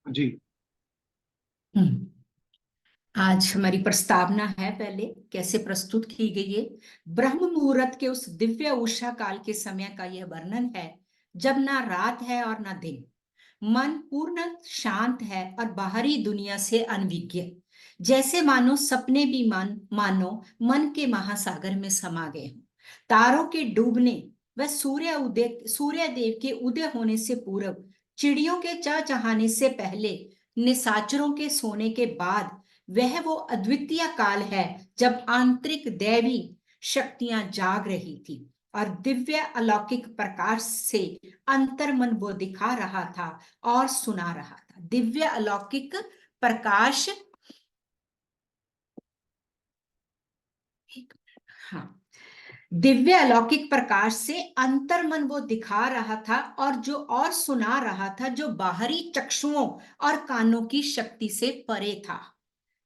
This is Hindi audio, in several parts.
जी। हम्म। आज हमारी प्रस्तावना है, पहले कैसे प्रस्तुत की गई है। ब्रह्म मुहूर्त के उस दिव्य उषा काल के समय का यह वर्णन है जब ना रात है और ना दिन, मन पूर्ण शांत है और बाहरी दुनिया से अनभिज्ञ, जैसे मानो सपने भी मानो मन के महासागर में समा गए हों। तारों के डूबने व सूर्य देव के उदय होने से पूर्व, चिड़ियों के चहचहाने से पहले, निशाचरों के सोने के बाद, वह वो अद्वितीय काल है जब आंतरिक दैवी शक्तियां जाग रही थी और दिव्य अलौकिक प्रकाश से अंतर्मन वो दिखा रहा था और सुना रहा था। दिव्य अलौकिक प्रकाश, हाँ, दिव्य अलौकिक प्रकाश से अंतर्मन वो दिखा रहा था और सुना रहा था, जो बाहरी चक्षुओं और कानों की शक्ति से परे था।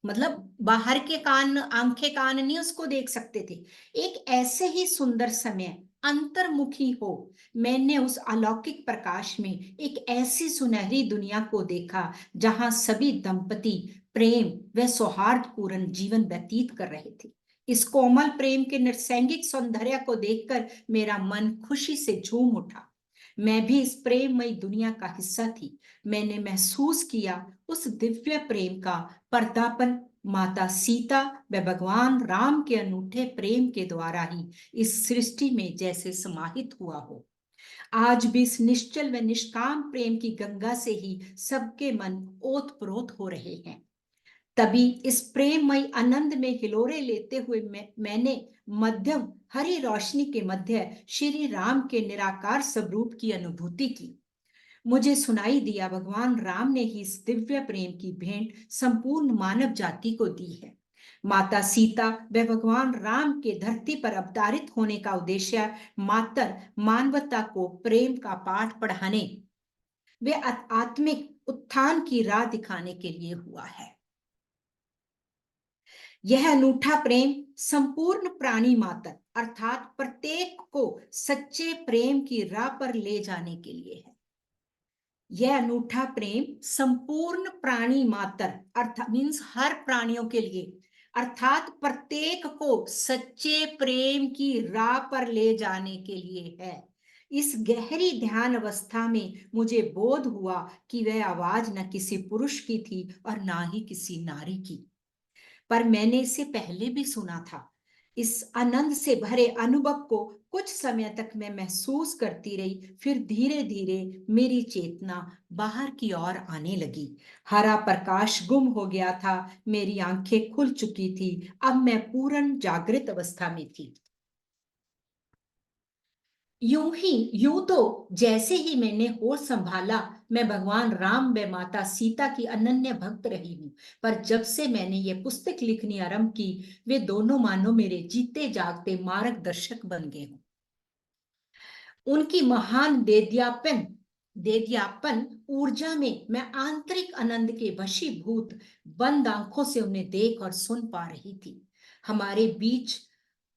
मतलब बाहर के कान, आंखें कान नहीं उसको देख सकते थे। एक ऐसे ही सुंदर समय अंतर्मुखी हो, मैंने उस अलौकिक प्रकाश में एक ऐसी सुनहरी दुनिया को देखा जहां सभी दंपति प्रेम व सौहार्दपूर्ण जीवन व्यतीत कर रहे थे। इस कोमल प्रेम के नैसर्गिक सौंदर्य को देखकर मेरा मन खुशी से झूम उठा। मैं भी इस प्रेममयी दुनिया का हिस्सा थी। मैंने महसूस किया उस दिव्य प्रेम का पर्दापण माता सीता व भगवान राम के अनूठे प्रेम के द्वारा ही इस सृष्टि में जैसे समाहित हुआ हो। आज भी इस निश्चल व निष्काम प्रेम की गंगा से ही सबके मन ओतप्रोत हो रहे हैं। तभी इस प्रेममय आनंद में हिलोरे लेते हुए मैंने मध्यम हरी रोशनी के मध्य श्री राम के निराकार स्वरूप की अनुभूति की। मुझे सुनाई दिया भगवान राम ने ही इस दिव्य प्रेम की भेंट संपूर्ण मानव जाति को दी है। माता सीता व भगवान राम के धरती पर अवतारित होने का उद्देश्य मात्र मानवता को प्रेम का पाठ पढ़ाने वे आत्मिक उत्थान की राह दिखाने के लिए हुआ है। यह अनूठा प्रेम संपूर्ण प्राणी मात्र अर्थात प्रत्येक को सच्चे प्रेम की राह पर ले जाने के लिए है। यह अनूठा प्रेम संपूर्ण प्राणी मात्र अर्थात मीन्स हर प्राणियों के लिए, अर्थात प्रत्येक को सच्चे प्रेम की राह पर ले जाने के लिए है। इस गहरी ध्यान अवस्था में मुझे बोध हुआ कि वह आवाज न किसी पुरुष की थी और ना ही किसी नारी की, पर मैंने इसे पहले भी सुना था। इस आनंद से भरे अनुभव को कुछ समय तक मैं महसूस करती रही, फिर धीरे धीरे मेरी चेतना बाहर की ओर आने लगी। हरा प्रकाश गुम हो गया था, मेरी आंखें खुल चुकी थी, अब मैं पूर्ण जागृत अवस्था में थी। यूं तो जैसे ही मैंने होश संभाला, मैं भगवान राम व माता सीता की अनन्य भक्त रही हूं, पर जब से मैंने ये पुस्तक लिखनी आरंभ की, वे दोनों मानो मेरे जीते जागते मार्गदर्शक बन गए हों। उनकी महान देदीयापन ऊर्जा में मैं आंतरिक आनंद के वशीभूत बंद आंखों से उन्हें देख और सुन पा रही थी। हमारे बीच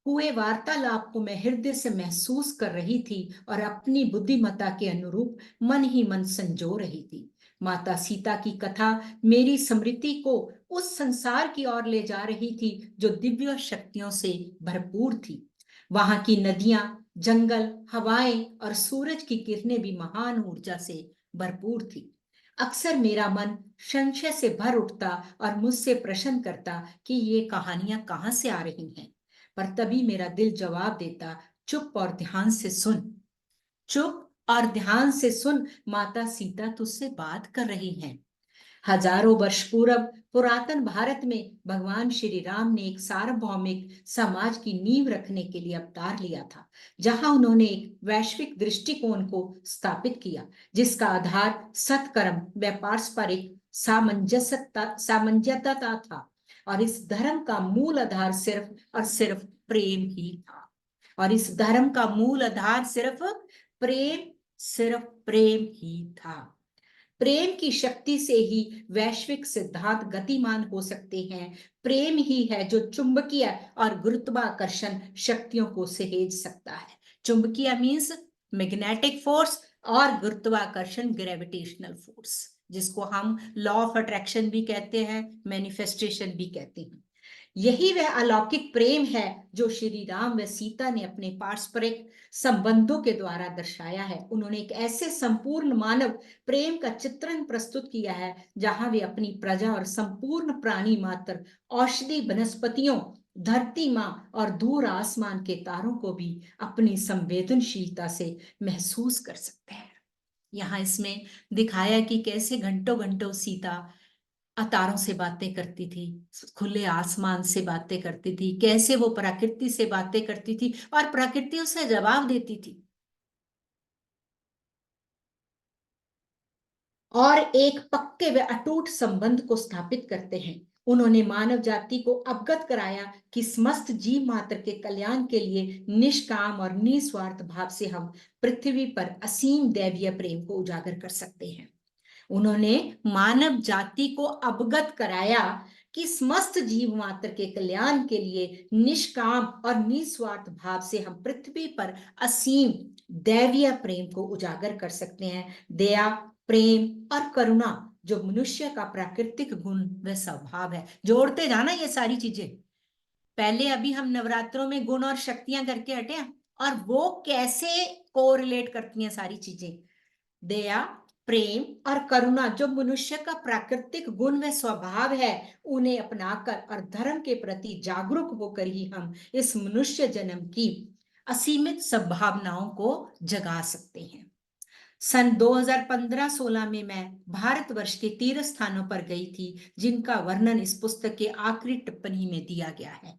हुए वार्तालाप को मैं हृदय से महसूस कर रही थी और अपनी बुद्धिमत्ता के अनुरूप मन ही मन संजो रही थी। माता सीता की कथा मेरी स्मृति को उस संसार की ओर ले जा रही थी जो दिव्य शक्तियों से भरपूर थी। वहां की नदियां, जंगल, हवाएं और सूरज की किरणें भी महान ऊर्जा से भरपूर थी। अक्सर मेरा मन संशय से भर उठता और मुझसे प्रश्न करता कि ये कहानियां कहां से आ रही हैं, पर तभी मेरा दिल जवाब देता, चुप और ध्यान से सुन, चुप और ध्यान से सुन, माता सीता तुझसे बात कर रही हैं। हजारों वर्ष पूर्व पुरातन भारत में भगवान श्री राम ने एक सार्वभौमिक समाज की नींव रखने के लिए अवतार लिया था, जहां उन्होंने एक वैश्विक दृष्टिकोण को स्थापित किया जिसका आधार सत्कर्म व पारस्परिक सामंजस्यता था। और इस धर्म का मूल आधार सिर्फ और सिर्फ प्रेम ही था। और इस धर्म का मूल आधार प्रेम सिर्फ प्रेम ही था। प्रेम की शक्ति से ही वैश्विक सिद्धांत गतिमान हो सकते हैं। प्रेम ही है जो चुंबकीय और गुरुत्वाकर्षण शक्तियों को सहेज सकता है। चुंबकीय मीन्स मैग्नेटिक फोर्स और गुरुत्वाकर्षण ग्रेविटेशनल फोर्स। जिसको हम लॉ ऑफ अट्रैक्शन भी कहते हैं, मैनिफेस्टेशन भी कहते हैं। यही वह अलौकिक प्रेम है जो श्री राम व सीता ने अपने पारस्परिक संबंधों के द्वारा दर्शाया है। उन्होंने एक ऐसे संपूर्ण मानव प्रेम का चित्रण प्रस्तुत किया है जहां वे अपनी प्रजा और संपूर्ण प्राणी मात्र, औषधि वनस्पतियों, धरती मां और दूर आसमान के तारों को भी अपनी संवेदनशीलता से महसूस कर सकते हैं। यहाँ इसमें दिखाया कि कैसे घंटों घंटों सीता तारों से बातें करती थी, खुले आसमान से बातें करती थी, कैसे वो प्रकृति से बातें करती थी और प्रकृति उसे जवाब देती थी। और एक पक्के व अटूट संबंध को स्थापित करते हैं। उन्होंने मानव जाति को अवगत कराया कि समस्त जीव मात्र के कल्याण के लिए निष्काम और निस्वार्थ भाव से हम पृथ्वी पर असीम दैवीय प्रेम को उजागर कर सकते हैं। उन्होंने मानव जाति को अवगत कराया कि समस्त जीव मात्र के कल्याण के लिए निष्काम और निस्वार्थ भाव से हम पृथ्वी पर असीम दैवीय प्रेम को उजागर कर सकते हैं। दया, प्रेम और करुणा जो मनुष्य का प्राकृतिक गुण व स्वभाव है। जोड़ते जाना ये सारी चीजें। पहले अभी हम नवरात्रों में गुण और शक्तियां करके हटे हैं, और वो कैसे कोरिलेट करती हैं सारी चीजें। दया, प्रेम और करुणा जो मनुष्य का प्राकृतिक गुण व स्वभाव है, उन्हें अपनाकर और धर्म के प्रति जागरूक होकर ही हम इस मनुष्य जन्म की असीमित संभावनाओं को जगा सकते हैं। सन 2015-16 में मैं भारतवर्ष के तीर्थ स्थानों पर गई थी जिनका वर्णन इस पुस्तक के आखिरी टिप्पणी में दिया गया है।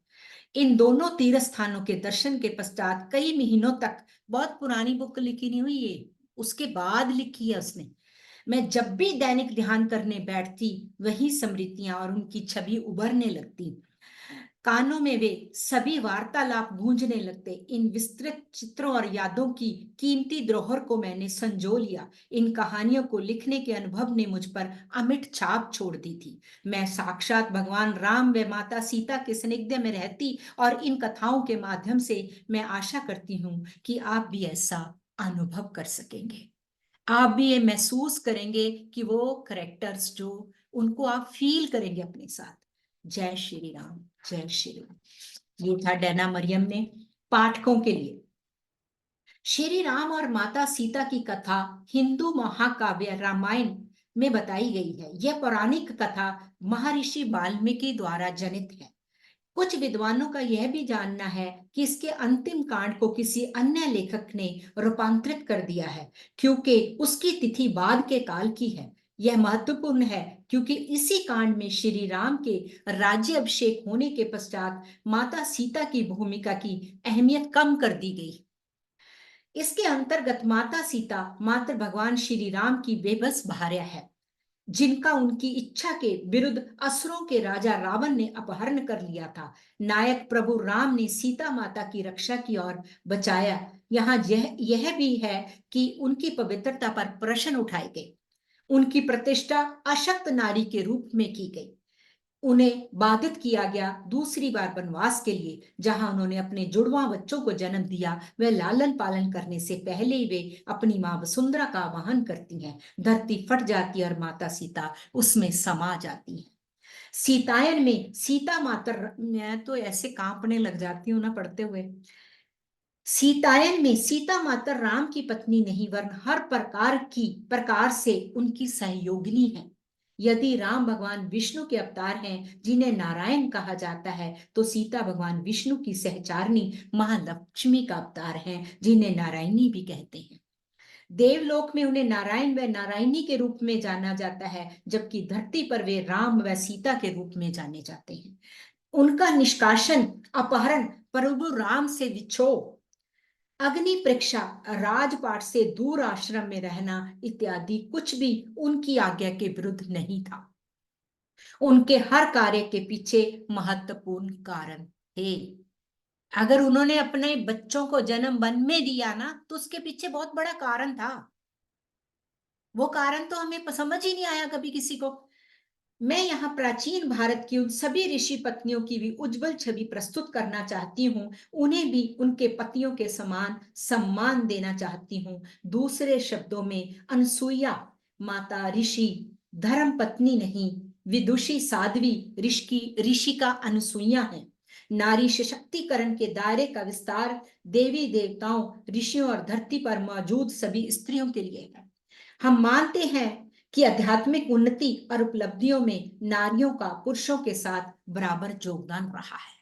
इन दोनों तीर्थ स्थानों के दर्शन के पश्चात कई महीनों तक, बहुत पुरानी बुक लिखी नहीं हुई है, उसके बाद लिखी है उसने, मैं जब भी दैनिक ध्यान करने बैठती वही स्मृतियां और उनकी छवि उभरने लगती। कानों में वे सभी वार्तालाप गूंजने लगते। इन विस्तृत चित्रों और यादों की कीमती धरोहर को मैंने संजो लिया। इन कहानियों को लिखने के अनुभव ने मुझ पर अमिट छाप छोड़ दी थी। मैं साक्षात भगवान राम व माता सीता के सानिध्य में रहती और इन कथाओं के माध्यम से मैं आशा करती हूँ कि आप भी ऐसा अनुभव कर सकेंगे। आप भी ये महसूस करेंगे कि वो करेक्टर्स जो, उनको आप फील करेंगे अपने साथ। जय श्री राम, जय श्री राम। ये था डैना मरियम ने पाठकों के लिए। श्री राम और माता सीता की कथा हिंदू महाकाव्य रामायण में बताई गई है। यह पौराणिक कथा महर्षि वाल्मीकि द्वारा जनित है। कुछ विद्वानों का यह भी जानना है कि इसके अंतिम कांड को किसी अन्य लेखक ने रूपांतरित कर दिया है, क्योंकि उसकी तिथि बाद के काल की है। यह महत्वपूर्ण है क्योंकि इसी कांड में श्री राम के राज्य अभिषेक होने के पश्चात माता सीता की भूमिका की अहमियत कम कर दी गई। इसके अंतर्गत माता सीता मात्र भगवान श्री राम की बेबस भार्या है, जिनका उनकी इच्छा के विरुद्ध असुरों के राजा रावण ने अपहरण कर लिया था। नायक प्रभु राम ने सीता माता की रक्षा की और बचाया। यहाँ यह भी है कि उनकी पवित्रता पर प्रश्न उठाए गए। उनकी प्रतिष्ठा अशक्त नारी के रूप में की गई। उन्हें बाधित किया गया दूसरी बार वनवास के लिए, जहां उन्होंने अपने जुड़वा बच्चों को जन्म दिया। वे लालन पालन करने से पहले ही वे अपनी मां वसुंधरा का आवाहन करती हैं। धरती फट जाती है और माता सीता उसमें समा जाती है। सीतायन में सीता माता, मैं तो ऐसे कांपने लग जाती हूँ ना पढ़ते हुए। सीतायन में सीता माता राम की पत्नी नहीं वरन हर प्रकार से उनकी सहयोगिनी है। यदि राम भगवान विष्णु के अवतार हैं जिन्हें नारायण कहा जाता है, तो सीता भगवान विष्णु की सहचारिणी महालक्ष्मी का अवतार हैं जिन्हें नारायणी भी कहते हैं। देवलोक में उन्हें नारायण व नारायणी के रूप में जाना जाता है, जबकि धरती पर वे राम व सीता के रूप में जाने जाते हैं। उनका निष्कासन, अपहरण, प्रभु राम से विछोह, अग्नि परीक्षा, राजपाट से दूर आश्रम में रहना इत्यादि कुछ भी उनकी आज्ञा के विरुद्ध नहीं था। उनके हर कार्य के पीछे महत्वपूर्ण कारण थे। अगर उन्होंने अपने बच्चों को जन्म वन में दिया ना, तो उसके पीछे बहुत बड़ा कारण था। वो कारण तो हमें समझ ही नहीं आया कभी किसी को। मैं यहाँ प्राचीन भारत की उन सभी ऋषि पत्नियों की भी उज्जवल छवि प्रस्तुत करना चाहती हूँ। उन्हें भी उनके पतियों के समान सम्मान देना चाहती हूँ। दूसरे शब्दों में, अनसुईया माता ऋषि धर्म पत्नी नहीं, विदुषी साध्वी ऋषि का अनुसुईया है। नारी सशक्तिकरण के दायरे का विस्तार देवी देवताओं, ऋषियों और धरती पर मौजूद सभी स्त्रियों के लिए है। हम मानते हैं कि आध्यात्मिक उन्नति और उपलब्धियों में नारियों का पुरुषों के साथ बराबर योगदान रहा है।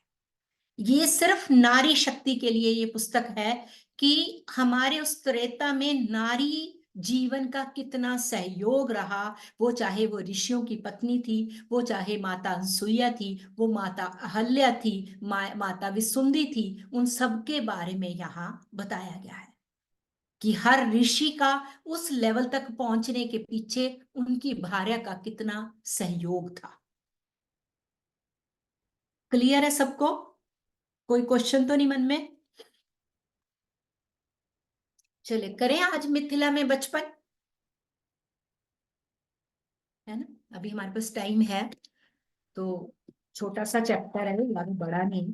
ये सिर्फ नारी शक्ति के लिए ये पुस्तक है कि हमारे उस त्रेता में नारी जीवन का कितना सहयोग रहा। वो चाहे वो ऋषियों की पत्नी थी, वो चाहे माता अनसुईया थी, वो माता अहल्या थी, माता विसुंदी थी, उन सब के बारे में यहाँ बताया गया है कि हर ऋषि का उस लेवल तक पहुंचने के पीछे उनकी भार्या का कितना सहयोग था। क्लियर है सबको? कोई क्वेश्चन तो नहीं मन में? चले करें आज मिथिला में बचपन, है ना? अभी हमारे पास टाइम है, तो छोटा सा चैप्टर है, ज्यादा बड़ा नहीं।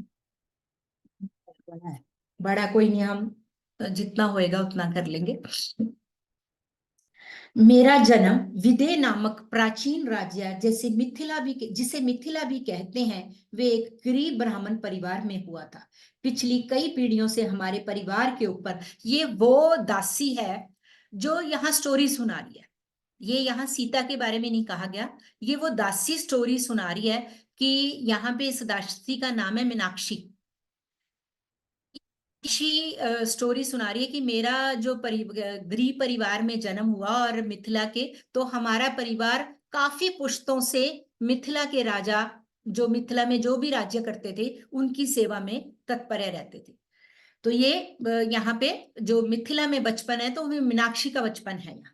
बड़ा है, बड़ा कोई नहीं, हम जितना होएगा उतना कर लेंगे। मेरा जन्म विदेह नामक प्राचीन राज्य जैसे मिथिला भी जिसे मिथिला भी कहते हैं, वे एक गरीब ब्राह्मण परिवार में हुआ था। पिछली कई पीढ़ियों से हमारे परिवार के ऊपर, ये वो दासी है जो यहाँ स्टोरी सुना रही है। ये यहाँ सीता के बारे में नहीं कहा गया, ये वो दासी स्टोरी सुना रही है कि यहाँ पे इस दासी का नाम है मीनाक्षी। स्टोरी सुना रही है कि मेरा जो गरीब परिवार में जन्म हुआ और मिथिला के, तो हमारा परिवार काफी पुश्तों से मिथिला के राजा, जो मिथिला में जो भी राज्य करते थे, उनकी सेवा में तत्पर रहते थे। तो ये यहाँ पे जो मिथिला में बचपन है, तो वो मीनाक्षी का बचपन है यहाँ।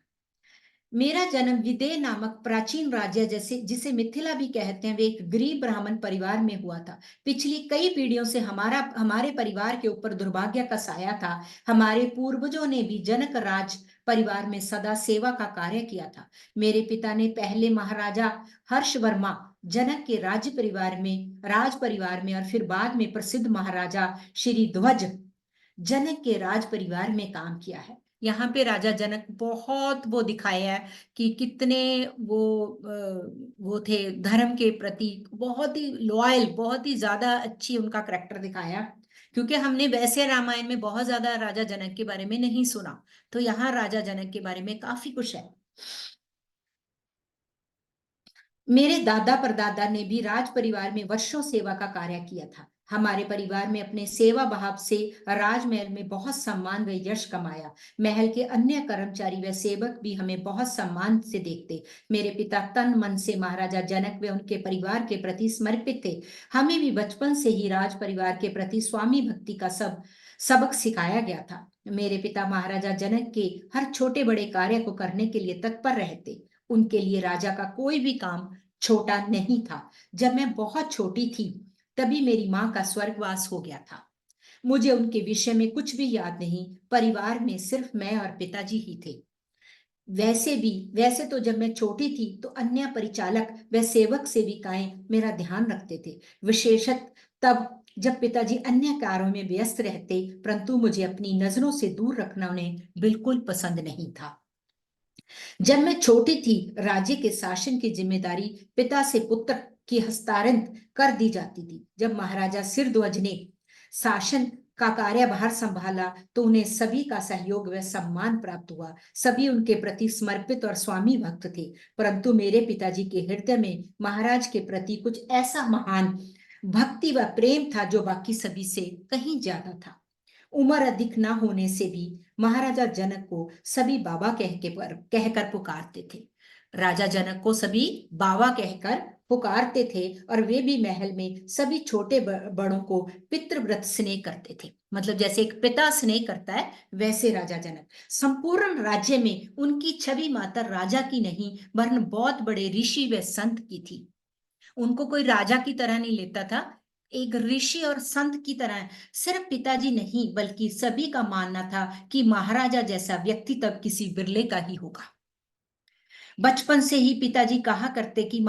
मेरा जन्म विदेह नामक प्राचीन राज्य जैसे जिसे मिथिला भी कहते हैं, वे एक गरीब ब्राह्मण परिवार में हुआ था। पिछली कई पीढ़ियों से हमारे परिवार के ऊपर दुर्भाग्य का साया था। हमारे पूर्वजों ने भी जनक राज परिवार में सदा सेवा का कार्य किया था। मेरे पिता ने पहले महाराजा हर्षवर्मा जनक के राज परिवार में और फिर बाद में प्रसिद्ध महाराजा श्री ध्वज जनक के राज परिवार में काम किया है। यहाँ पे राजा जनक बहुत वो दिखाया है कि कितने वो थे धर्म के प्रति, बहुत ही लॉयल, बहुत ही ज्यादा अच्छी उनका करेक्टर दिखाया। क्योंकि हमने वैसे रामायण में बहुत ज्यादा राजा जनक के बारे में नहीं सुना, तो यहाँ राजा जनक के बारे में काफी कुछ है। मेरे दादा परदादा ने भी राज परिवार में वर्षों सेवा का कार्य किया था। हमारे परिवार में अपने सेवा भाव से राजमहल में बहुत सम्मान व यश कमाया। महल के अन्य कर्मचारी व सेवक भी हमें बहुत सम्मान से देखते। मेरे पिता तन मन से महाराजा जनक व उनके परिवार के प्रति समर्पित थे। हमें भी बचपन से ही राज परिवार के प्रति स्वामी भक्ति का सबक सिखाया गया था। मेरे पिता महाराजा जनक के हर छोटे बड़े कार्य को करने के लिए तत्पर रहते। उनके लिए राजा का कोई भी काम छोटा नहीं था। जब मैं बहुत छोटी थी, तभी मेरी माँ का स्वर्गवास हो गया था। मुझे उनके विषय में कुछ भी याद नहीं। परिवार में सिर्फ मैं और पिताजी ही थे। वैसे तो जब मैं छोटी थी तो अन्य परिचालक व सेवक सेविकाएं मेरा ध्यान रखते थे, विशेषत तब जब पिताजी अन्य कार्यों में व्यस्त रहते, परंतु मुझे अपनी नजरों से दूर रखना उन्हें बिल्कुल पसंद नहीं था। जब मैं छोटी थी, राज्य के शासन की जिम्मेदारी पिता से पुत्र की हस्तांतरित कर दी जाती थी। जब महाराजा सिरध्वज ने शासन का कार्यभार संभाला, तो उन्हें सभी का सहयोग व सम्मान प्राप्त हुआ। सभी उनके प्रति समर्पित और स्वामी भक्त थे, परंतु मेरे पिताजी के हृदय में महाराज के प्रति कुछ ऐसा महान भक्ति व प्रेम था जो बाकी सभी से कहीं ज्यादा था। उम्र अधिक न होने से भी महाराजा जनक को सभी बाबा कहकर पुकारते थे। राजा जनक को सभी बाबा कहकर पुकारते थे, और वे भी महल में सभी छोटे बड़ों को पितृव्रत स्नेह करते थे। मतलब जैसे एक पिता स्नेह करता है, वैसे राजा जनक संपूर्ण राज्य में उनकी छवि मात्र राजा की नहीं, वरन बहुत बड़े ऋषि व संत की थी। उनको कोई राजा की तरह नहीं लेता था, एक ऋषि और संत की तरह। सिर्फ पिताजी नहीं, बल्कि सभी का मानना था कि महाराजा जैसा व्यक्ति तब किसी बिरले का ही होगा। बचपन से ही पिताजी कहा करते कि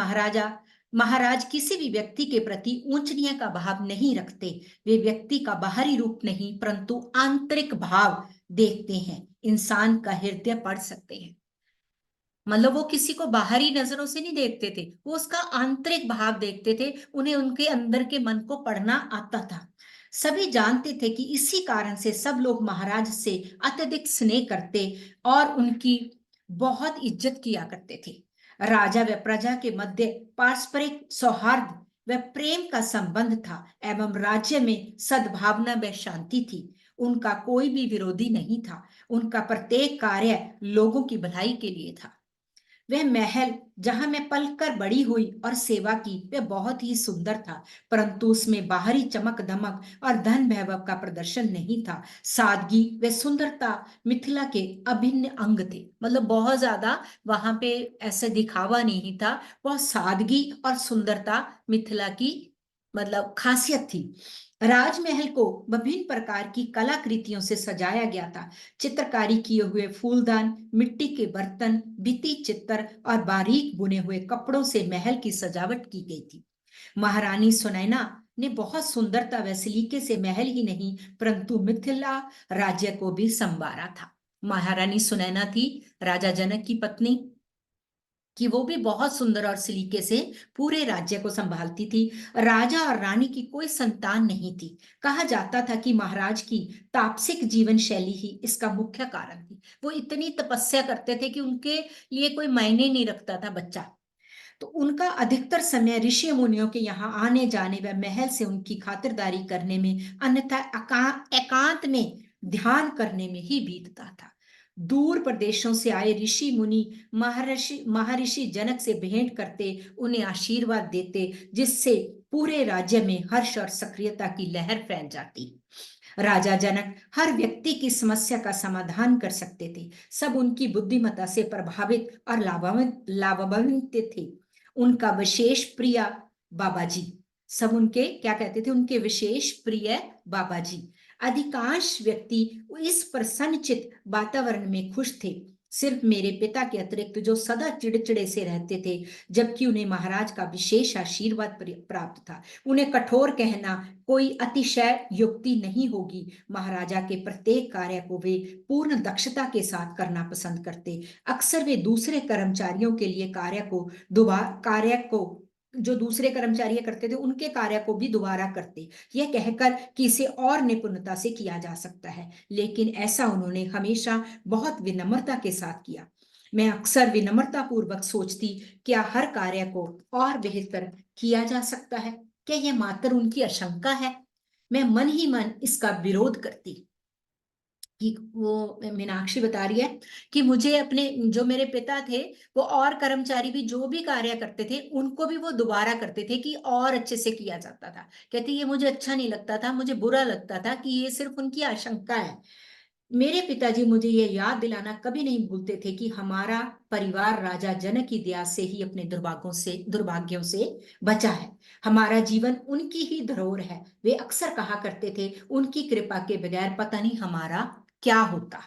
महाराज किसी भी व्यक्ति के प्रति ऊंच नीच का भाव नहीं रखते। वे व्यक्ति का बाहरी रूप नहीं, परंतु आंतरिक भाव देखते हैं, इंसान का हृदय पढ़ सकते हैं। मतलब वो किसी को बाहरी नजरों से नहीं देखते थे, वो उसका आंतरिक भाव देखते थे, उन्हें उनके अंदर के मन को पढ़ना आता था। सभी जानते थे कि इसी कारण से सब लोग महाराज से अत्यधिक स्नेह करते और उनकी बहुत इज्जत किया करते थे। राजा व प्रजा के मध्य पारस्परिक सौहार्द व प्रेम का संबंध था एवं राज्य में सद्भावना व शांति थी। उनका कोई भी विरोधी नहीं था। उनका प्रत्येक कार्य लोगों की भलाई के लिए था। वह महल जहां मैं पलकर बड़ी हुई और सेवा की, वह बहुत ही सुंदर था, परंतु उसमें बाहरी चमक दमक और धन वैभव का प्रदर्शन नहीं था। सादगी व सुंदरता मिथिला के अभिन्न अंग थे। मतलब बहुत ज्यादा वहां पे ऐसे दिखावा नहीं था, बहुत सादगी और सुंदरता मिथिला की मतलब खासियत थी। राजमहल को विभिन्न प्रकार की कलाकृतियों से सजाया गया था। चित्रकारी किए हुए फूलदान, मिट्टी के बर्तन, भित्ति चित्र और बारीक बुने हुए कपड़ों से महल की सजावट की गई थी। महारानी सुनैना ने बहुत सुंदरता व सलीके से महल ही नहीं परंतु मिथिला राज्य को भी संवारा था। महारानी सुनैना थी राजा जनक की पत्नी, कि वो भी बहुत सुंदर और सलीके से पूरे राज्य को संभालती थी। राजा और रानी की कोई संतान नहीं थी। कहा जाता था कि महाराज की तापसिक जीवन शैली ही इसका मुख्य कारण थी। वो इतनी तपस्या करते थे कि उनके लिए कोई मायने नहीं रखता था बच्चा। तो उनका अधिकतर समय ऋषि मुनियों के यहाँ आने जाने व महल से उनकी खातिरदारी करने में, अन्यथा एकांत में ध्यान करने में ही बीतता था। दूर प्रदेशों से आए ऋषि मुनि महर्षि महर्षि जनक से भेंट करते, उन्हें आशीर्वाद देते, जिससे पूरे राज्य में हर्ष और सक्रियता की लहर फैल जाती। राजा जनक हर व्यक्ति की समस्या का समाधान कर सकते थे। सब उनकी बुद्धिमत्ता से प्रभावित और लाभान्वित थे। उनका विशेष प्रिय बाबा जी, सब उनके क्या कहते थे, उनके विशेष प्रिय बाबा जी। अधिकांश व्यक्ति इस प्रसन्नचित वातावरण में खुश थे, सिर्फ मेरे पिता के अतिरिक्त जो सदा चिड़चिड़े से रहते थे, जबकि उन्हें महाराज का विशेष आशीर्वाद प्राप्त था। उन्हें कठोर कहना कोई अतिशय युक्ति नहीं होगी। महाराजा के प्रत्येक कार्य को वे पूर्ण दक्षता के साथ करना पसंद करते। अक्सर वे दूसरे कर्मचारियों के लिए कार्य को जो दूसरे कर्मचारी करते थे उनके कार्य को भी दोबारा करते, यह कहकर कि इसे और निपुणता से किया जा सकता है, लेकिन ऐसा उन्होंने हमेशा बहुत विनम्रता के साथ किया। मैं अक्सर विनम्रता पूर्वक सोचती, क्या हर कार्य को और बेहतर किया जा सकता है? क्या यह मात्र उनकी आशंका है? मैं मन ही मन इसका विरोध करती। कि वो मीनाक्षी बता रही है कि मुझे अपने जो मेरे पिता थे, वो और कर्मचारी भी जो भी कार्य करते थे उनको भी वो दोबारा करते थे कि और अच्छे से किया जाता था। कहती ये मुझे अच्छा नहीं लगता था, मुझे बुरा लगता था कि ये सिर्फ उनकी आशंका है। मेरे पिताजी मुझे ये याद दिलाना कभी नहीं भूलते थे कि हमारा परिवार राजा जनक की दया से ही अपने दुर्भाग्यों से बचा है। हमारा जीवन उनकी ही धरोहर है। वे अक्सर कहा करते थे, उनकी कृपा के बगैर पता नहीं हमारा क्या होता।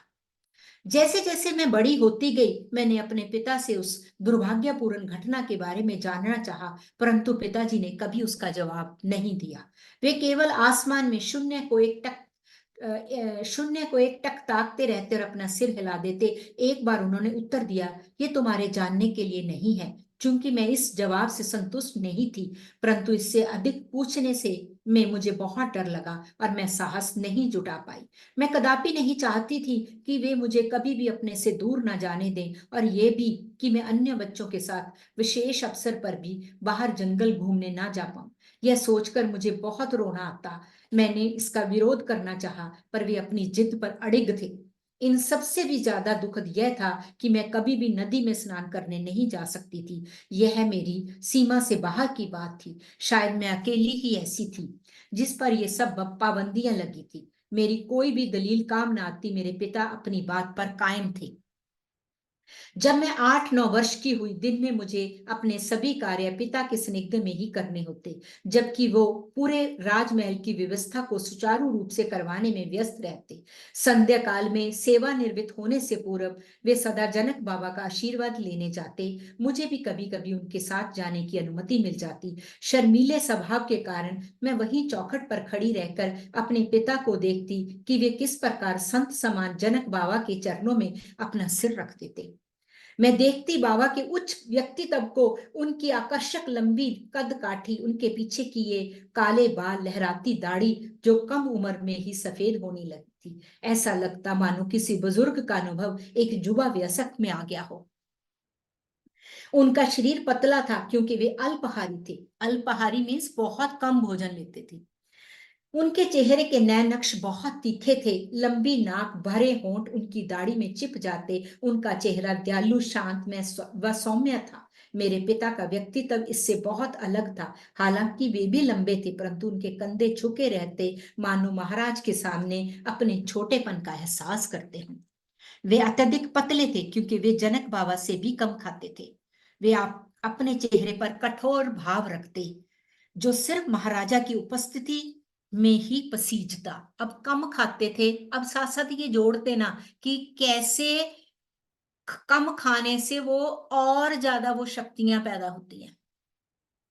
जैसे जैसे मैं बड़ी होती गई, मैंने अपने पिता से उस दुर्भाग्यपूर्ण घटना के बारे में जानना चाहा, परंतु पिताजी ने कभी उसका जवाब नहीं दिया। वे केवल आसमान में शून्य को एक टक ताकते रहते और अपना सिर हिला देते। एक बार उन्होंने उत्तर दिया, ये तुम्हारे जानने के लिए नहीं है। चूंकि मैं इस जवाब से संतुष्ट नहीं थी, परंतु इससे अधिक पूछने से में मुझे बहुत डर लगा और मैं साहस नहीं जुटा पाई। मैं कदापि नहीं चाहती थी कि वे मुझे कभी भी अपने से दूर न जाने दें, और ये भी कि मैं अन्य बच्चों के साथ विशेष अवसर पर भी बाहर जंगल घूमने ना जा पाऊं। यह सोचकर मुझे बहुत रोना आता। मैंने इसका विरोध करना चाहा, पर वे अपनी जिद पर अड़िग थे। इन सबसे भी ज्यादा दुखद यह था कि मैं कभी भी नदी में स्नान करने नहीं जा सकती थी। यह मेरी सीमा से बाहर की बात थी। शायद मैं अकेली ही ऐसी थी जिस पर यह सब पाबंदियां लगी थी। मेरी कोई भी दलील काम न आती, मेरे पिता अपनी बात पर कायम थे। जब मैं 8-9 वर्ष की हुई, दिन में मुझे अपने सभी कार्य पिता के स्निग्ध में ही करने होते, जबकि वो पूरे राजमहल की व्यवस्था को सुचारू रूप से करवाने में व्यस्त रहते। संध्या काल में सेवानिवृत्त होने से पूर्व वे सदा जनक बाबा का आशीर्वाद लेने जाते। मुझे भी कभी कभी उनके साथ जाने की अनुमति मिल जाती। शर्मीले स्वभाव के कारण मैं वहीं चौखट पर खड़ी रहकर अपने पिता को देखती कि वे किस प्रकार संत समान जनक बाबा के चरणों में अपना सिर रख देते। मैं देखती बाबा के उच्च व्यक्तित्व को, उनकी आकर्षक लंबी कद काठी, उनके पीछे की ये काले बाल, लहराती दाढ़ी जो कम उम्र में ही सफेद होने लगती थी। ऐसा लगता मानो किसी बुजुर्ग का अनुभव एक युवा वयस्क में आ गया हो। उनका शरीर पतला था क्योंकि वे अल्पाहारी थे। अल्पाहारी मीन्स बहुत कम भोजन लेते थे। उनके चेहरे के नैन नक्श बहुत तीखे थे। लंबी नाक, भरे होंठ उनकी दाढ़ी में चिप जाते। उनका चेहरा दयालु, शांत में व सौम्य था। मेरे पिता का व्यक्तित्व इससे बहुत अलग था। हालांकि वे भी लंबे थे, परंतु उनके कंधे झुके रहते, मानो महाराज के सामने अपने छोटेपन का एहसास करते हों। वे अत्यधिक पतले थे क्योंकि वे जनक बाबा से भी कम खाते थे। वे अपने चेहरे पर कठोर भाव रखते, जो सिर्फ महाराजा की उपस्थिति में ही पसीजता। अब कम खाते थे, अब साथ साथ ये जोड़ते ना कि कैसे कम खाने से वो और ज्यादा वो शक्तियां पैदा होती हैं,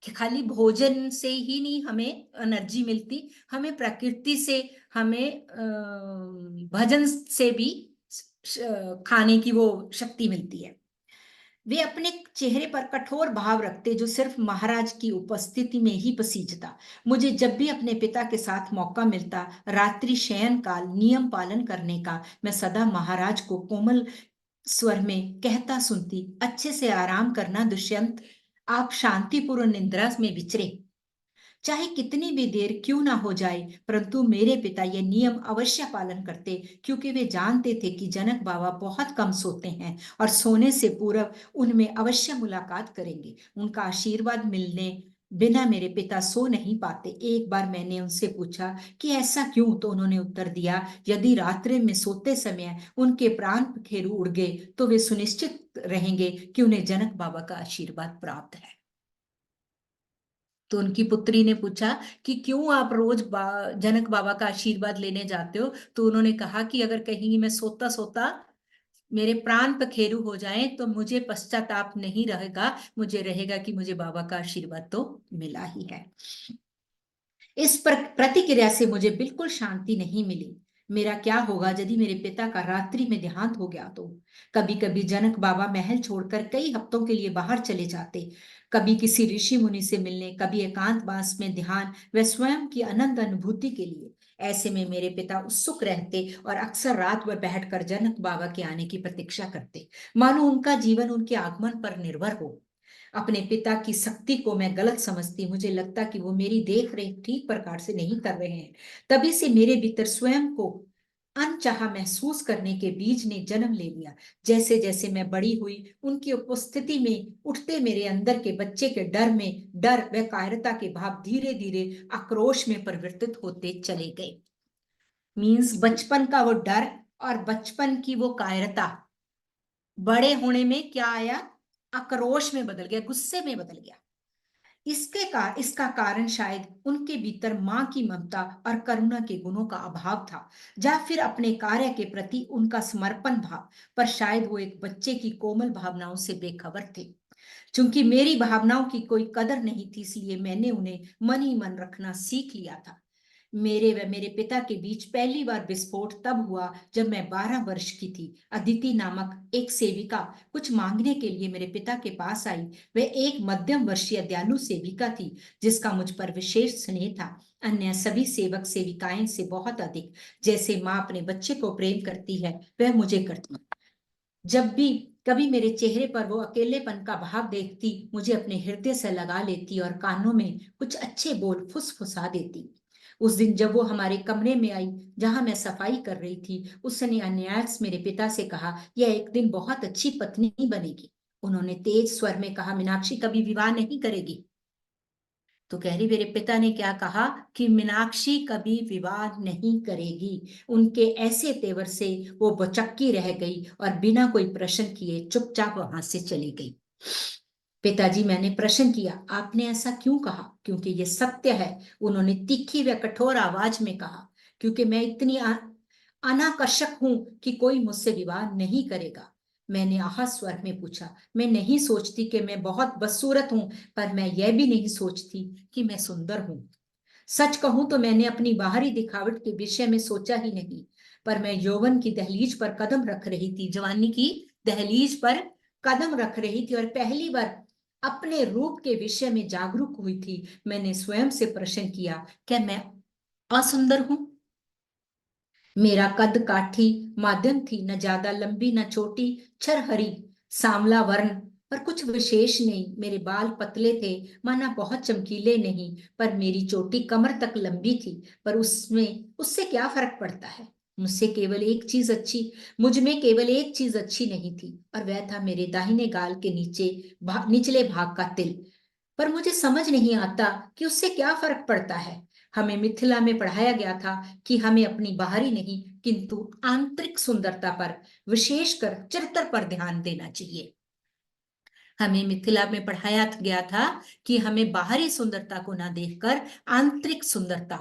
कि खाली भोजन से ही नहीं हमें एनर्जी मिलती, हमें प्रकृति से, हमें भजन से भी खाने की वो शक्ति मिलती है। वे अपने चेहरे पर कठोर भाव रखते, जो सिर्फ महाराज की उपस्थिति में ही पसीजता। मुझे जब भी अपने पिता के साथ मौका मिलता, रात्रि शयन काल नियम पालन करने का, मैं सदा महाराज को कोमल स्वर में कहता सुनती, अच्छे से आराम करना दुष्यंत, आप शांतिपूर्ण निद्रा में विचरे, चाहे कितनी भी देर क्यों ना हो जाए। परंतु मेरे पिता ये नियम अवश्य पालन करते, क्योंकि वे जानते थे कि जनक बाबा बहुत कम सोते हैं और सोने से पूर्व उनमें अवश्य मुलाकात करेंगे। उनका आशीर्वाद मिलने बिना मेरे पिता सो नहीं पाते। एक बार मैंने उनसे पूछा कि ऐसा क्यों, तो उन्होंने उत्तर दिया, यदि रात्रि में सोते समय उनके प्राण पखेरु उड़ गए तो वे सुनिश्चित रहेंगे कि उन्हें जनक बाबा का आशीर्वाद प्राप्त है। तो उनकी पुत्री ने पूछा कि क्यों आप रोज जनक बाबा का आशीर्वाद लेने जाते हो। तो उन्होंने कहा कि अगर कहीं मैं सोता सोता मेरे प्राण पखेरु हो जाएं तो मुझे पश्चाताप नहीं रहेगा, मुझे रहेगा कि मुझे बाबा का आशीर्वाद तो मिला ही है। इस प्रतिक्रिया से मुझे बिल्कुल शांति नहीं मिली। मेरा क्या होगा यदि मेरे पिता का रात्रि में देहांत हो गया तो? कभी कभी जनक बाबा महल छोड़कर कई हफ्तों के लिए बाहर चले जाते, कभी किसी ऋषि मुनि से मिलने, कभी एकांतवास में ध्यान व स्वयं की अनंत अनुभूति के लिए। ऐसे में मेरे पिता उत्सुक रहते और अक्सर रात भर बैठकर जनक बाबा के आने की प्रतीक्षा करते, मानो उनका जीवन उनके आगमन पर निर्भर हो। अपने पिता की शक्ति को मैं गलत समझती, मुझे लगता कि वो मेरी देख रेख ठीक प्रकार से नहीं कर रहे हैं। तभी से मेरे भीतर स्वयं को अनचाहा महसूस करने के बीज ने जन्म ले लिया। जैसे जैसे मैं बड़ी हुई, उनकी उपस्थिति में उठते मेरे अंदर के बच्चे के डर व कायरता के भाव धीरे धीरे आक्रोश में परिवर्तित होते चले गए। मीन्स बचपन का वो डर और बचपन की वो कायरता बड़े होने में क्या आया, आक्रोश में बदल गया, गुस्से में बदल गया। इसका कारण शायद उनके भीतर मां की ममता और करुणा के गुणों का अभाव था, या फिर अपने कार्य के प्रति उनका समर्पण भाव। पर शायद वो एक बच्चे की कोमल भावनाओं से बेखबर थे। चूंकि मेरी भावनाओं की कोई कदर नहीं थी, इसलिए मैंने उन्हें मन ही मन रखना सीख लिया था। मेरे व मेरे पिता के बीच पहली बार विस्फोट तब हुआ जब मैं 12 वर्ष की थी। अदिति नामक एक सेविका कुछ मांगने के लिए मेरे पिता के पास आई। वह एक मध्यम वर्षीय दयालु सेविका थी, जिसका मुझ पर विशेष स्नेह था, अन्य सभी सेवक सेविकाएं से बहुत अधिक। जैसे माँ अपने बच्चे को प्रेम करती है, वह मुझे करती। जब भी कभी मेरे चेहरे पर वो अकेलेपन का भाव देखती, मुझे अपने हृदय से लगा लेती और कानों में कुछ अच्छे बोल फुसफुसा देती। उस दिन जब वो हमारे कमरे में आई, जहां मैं सफाई कर रही थी, उसने अन्यायस मेरे पिता से कहा, यह एक दिन बहुत अच्छी पत्नी बनेगी। उन्होंने तेज स्वर में कहा, मीनाक्षी कभी विवाह नहीं करेगी। तो कह रही, मेरे पिता ने क्या कहा कि मीनाक्षी कभी विवाह नहीं करेगी। उनके ऐसे तेवर से वो बचक्की रह गई और बिना कोई प्रश्न किए चुपचाप वहां से चली गई। पिताजी, मैंने प्रश्न किया, आपने ऐसा क्यों कहा? क्योंकि ये सत्य है, उन्होंने तीखी व कठोर आवाज में कहा। क्योंकि मैं इतनी अनाकर्षक हूं कि कोई मुझसे विवाह नहीं करेगा। मैंने आह स्वर में पूछा, मैं नहीं सोचती कि मैं बहुत बदसूरत हूं, पर मैं यह भी नहीं सोचती कि मैं सुंदर हूं। सच कहूं तो मैंने अपनी बाहरी दिखावट के विषय में सोचा ही नहीं, पर मैं यौवन की दहलीज पर कदम रख रही थी, जवानी की दहलीज पर कदम रख रही थी और पहली बार अपने रूप के विषय में जागरूक हुई थी, मैंने स्वयं से प्रश्न किया, क्या मैं असुंदर हूं? मेरा कद काठी माध्यम थी, न ज्यादा लंबी न छोटी, छरहरी सांवला वर्ण, पर कुछ विशेष नहीं। मेरे बाल पतले थे, माना बहुत चमकीले नहीं, पर मेरी चोटी कमर तक लंबी थी। पर उसमें उससे क्या फर्क पड़ता है? मुझसे केवल एक चीज अच्छी मुझ में केवल एक चीज अच्छी नहीं थी, और वह था मेरे दाहिने गाल के निचले भाग का तिल। पर मुझे समझ नहीं आता कि उससे क्या फर्क पड़ता है। हमें मिथिला में पढ़ाया गया था कि हमें अपनी बाहरी नहीं किंतु आंतरिक सुंदरता पर, विशेषकर चरित्र पर ध्यान देना चाहिए। हमें मिथिला में पढ़ाया गया था कि हमें बाहरी सुंदरता को ना देखकर आंतरिक सुंदरता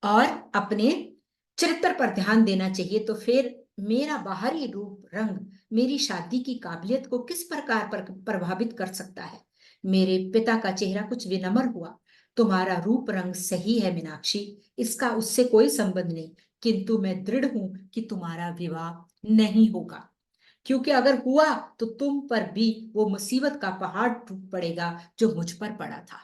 और अपने चरित्र पर ध्यान देना चाहिए। तो फिर मेरा बाहरी रूप रंग मेरी शादी की काबिलियत को किस प्रकार पर प्रभावित कर सकता है? मेरे पिता का चेहरा कुछ विनम्र हुआ। तुम्हारा रूप रंग सही है मीनाक्षी, इसका उससे कोई संबंध नहीं, किंतु मैं दृढ़ हूं कि तुम्हारा विवाह नहीं होगा, क्योंकि अगर हुआ तो तुम पर भी वो मुसीबत का पहाड़ टूट पड़ेगा जो मुझ पर पड़ा था।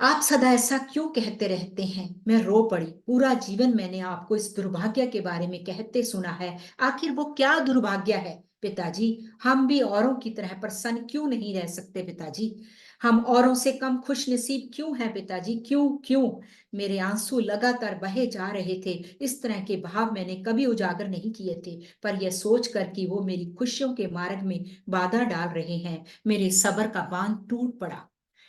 आप सदा ऐसा क्यों कहते रहते हैं? मैं रो पड़ी। पूरा जीवन मैंने आपको इस दुर्भाग्य के बारे में कहते सुना है, आखिर वो क्या दुर्भाग्य है पिताजी? हम भी औरों की तरह प्रसन्न क्यों नहीं रह सकते पिताजी? हम औरों से कम खुश नसीब क्यों हैं पिताजी? क्यों क्यों? मेरे आंसू लगातार बहे जा रहे थे। इस तरह के भाव मैंने कभी उजागर नहीं किए थे, पर यह सोचकर कि वो मेरी खुशियों के मार्ग में बाधा डाल रहे हैं, मेरे सब्र का बांध टूट पड़ा।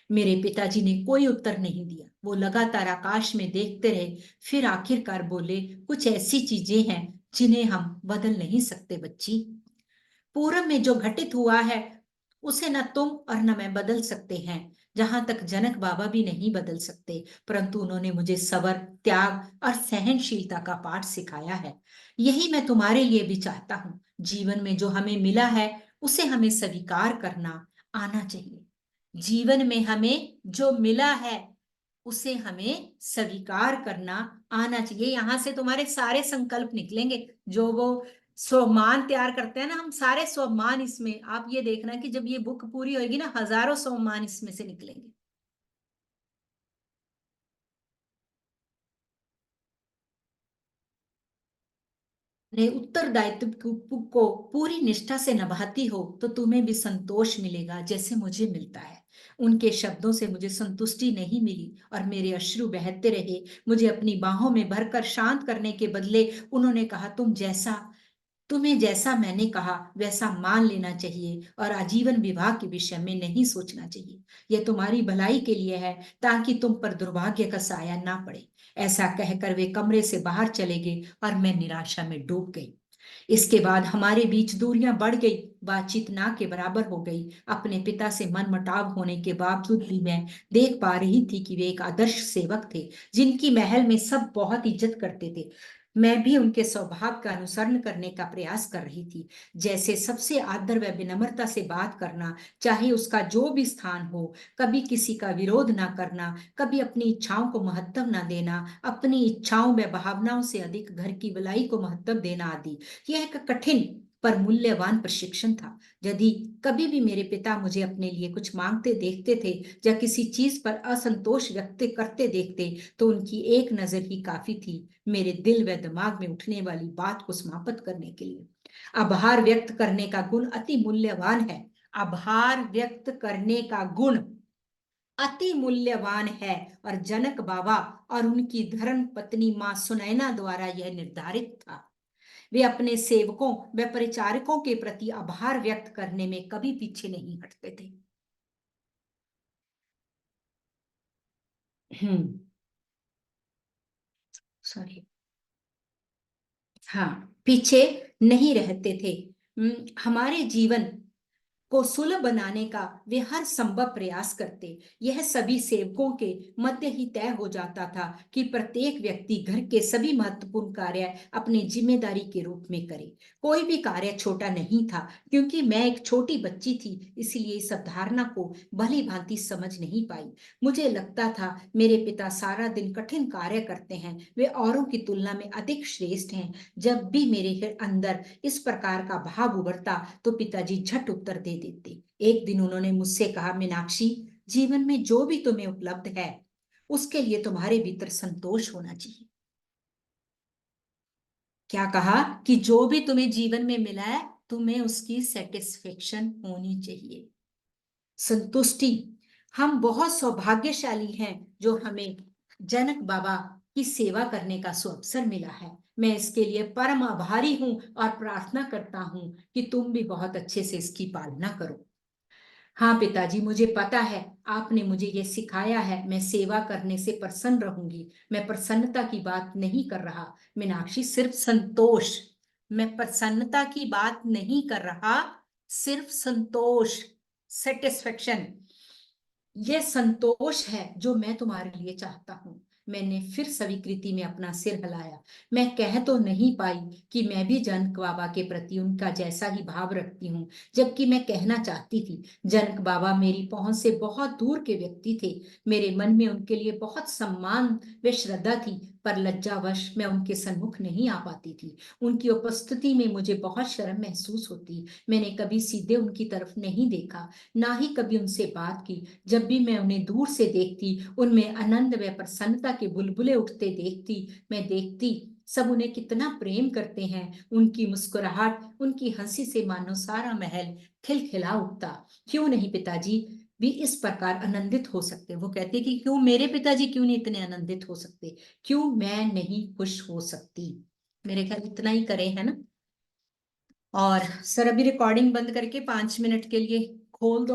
मेरे पिताजी ने कोई उत्तर नहीं दिया। वो लगातार आकाश में देखते रहे, फिर आखिरकार बोले, कुछ ऐसी चीजें हैं जिन्हें हम बदल नहीं सकते बच्ची। पूर्व में जो घटित हुआ है उसे न तुम और न मैं बदल सकते हैं। जहां तक जनक बाबा भी नहीं बदल सकते, परंतु उन्होंने मुझे सबर, त्याग और सहनशीलता का पाठ सिखाया है। यही मैं तुम्हारे लिए भी चाहता हूँ। जीवन में जो हमें मिला है उसे हमें स्वीकार करना आना चाहिए। जीवन में हमें जो मिला है उसे हमें स्वीकार करना आना चाहिए। यहां से तुम्हारे सारे संकल्प निकलेंगे, जो वो स्वमान तैयार करते हैं ना, हम सारे स्वमान इसमें, आप ये देखना कि जब ये बुक पूरी होगी ना, हजारों स्वमान इसमें से निकलेंगे। अपने उत्तरदायित्व को पूरी निष्ठा से निभाती हो तो तुम्हें भी संतोष मिलेगा जैसे मुझे मिलता है। उनके शब्दों से मुझे संतुष्टि नहीं मिली और मेरे अश्रु बहते रहे। मुझे अपनी बाहों में भरकर शांत करने के बदले उन्होंने कहा, तुम्हें जैसा मैंने कहा वैसा मान लेना चाहिए और आजीवन विवाह के विषय में नहीं सोचना चाहिए। यह तुम्हारी भलाई के लिए है, ताकि तुम पर दुर्भाग्य का साया ना पड़े। ऐसा कहकर वे कमरे से बाहर चले गए और मैं निराशा में डूब गई। इसके बाद हमारे बीच दूरियां बढ़ गई, बातचीत ना के बराबर हो गई। अपने पिता से मनमुटाव होने के बावजूद भी मैं देख पा रही थी कि वे एक आदर्श सेवक थे, जिनकी महल में सब बहुत इज्जत करते थे। मैं भी उनके स्वभाव का अनुसरण करने का प्रयास कर रही थी, जैसे सबसे आदर व विनम्रता से बात करना, चाहे उसका जो भी स्थान हो, कभी किसी का विरोध ना करना, कभी अपनी इच्छाओं को महत्व ना देना, अपनी इच्छाओं व भावनाओं से अधिक घर की भलाई को महत्व देना आदि। यह एक कठिन पर मूल्यवान प्रशिक्षण था। यदि कभी भी मेरे पिता मुझे अपने लिए कुछ मांगते देखते थे या किसी चीज पर असंतोष व्यक्त करते देखते, तो उनकी एक नजर ही काफी थी मेरे दिल व दिमाग में उठने वाली बात को समाप्त करने के लिए। आभार व्यक्त करने का गुण अति मूल्यवान है। आभार व्यक्त करने का गुण अति मूल्यवान है, और जनक बाबा और उनकी धर्म पत्नी मां सुनैना द्वारा यह निर्धारित था। वे अपने सेवकों व परिचारकों के प्रति आभार व्यक्त करने में कभी पीछे नहीं हटते थे। हम्म। सॉरी। हाँ, पीछे नहीं रहते थे। हमारे जीवन को सुलभ बनाने का वे हर संभव प्रयास करते। यह सभी सेवकों के मध्य ही तय हो जाता था कि प्रत्येक व्यक्ति घर के सभी महत्वपूर्ण कार्य अपनी जिम्मेदारी के रूप में करे। कोई भी कार्य छोटा नहीं था। क्योंकि मैं एक छोटी बच्ची थी, इसलिए इस अवधारणा को भली भांति समझ नहीं पाई। मुझे लगता था मेरे पिता सारा दिन कठिन कार्य करते हैं, वे औरों की तुलना में अधिक श्रेष्ठ हैं। जब भी मेरे अंदर इस प्रकार का भाव उभरता तो पिताजी झट उत्तर दे देते। एक दिन उन्होंने मुझसे कहा, मीनाक्षी, जीवन में जो भी तुम्हें उपलब्ध है उसके लिए तुम्हारे भीतर संतोष होना चाहिए। क्या कहा? कि जो भी तुम्हें जीवन में मिला है तुम्हें उसकी सेटिस्फेक्शन होनी चाहिए, संतुष्टि। हम बहुत सौभाग्यशाली हैं जो हमें जनक बाबा की सेवा करने का सुअवसर मिला है। मैं इसके लिए परम आभारी हूं और प्रार्थना करता हूं कि तुम भी बहुत अच्छे से इसकी पालना करो। हाँ पिताजी, मुझे पता है, आपने मुझे ये सिखाया है। मैं सेवा करने से प्रसन्न रहूंगी। मैं प्रसन्नता की बात नहीं कर रहा मीनाक्षी, सिर्फ संतोष। मैं प्रसन्नता की बात नहीं कर रहा, सिर्फ संतोष, सेटिस्फेक्शन। ये संतोष है जो मैं तुम्हारे लिए चाहता हूं। मैंने फिर स्वीकृति में अपना सिर हिलाया। मैं कह तो नहीं पाई कि मैं भी जनक बाबा के प्रति उनका जैसा ही भाव रखती हूँ, जबकि मैं कहना चाहती थी। जनक बाबा मेरी पहुंच से बहुत दूर के व्यक्ति थे। मेरे मन में उनके लिए बहुत सम्मान व श्रद्धा थी, पर लज्जावश मैं उनके सन्मुख नहीं आ पाती थी। उनकी उपस्थिति में मुझे बहुत शर्म महसूस होती। मैंने कभी सीधे उनकी तरफ नहीं देखा, ना ही कभी उनसे बात की। जब भी मैं उन्हें दूर से देखती, उनमें आनंद व प्रसन्नता के बुलबुले उठते देखती। मैं देखती सब उन्हें कितना प्रेम करते हैं। उनकी मुस्कुराहट, उनकी हंसी से मानो सारा महल खिलखिला उठता। क्यों नहीं पिताजी भी इस प्रकार आनंदित हो सकते? वो कहते कि क्यों मेरे पिताजी क्यों नहीं इतने आनंदित हो सकते, क्यों मैं नहीं खुश हो सकती? मेरे ख्याल इतना ही करें, है ना। और सर अभी रिकॉर्डिंग बंद करके 5 मिनट के लिए खोल दो।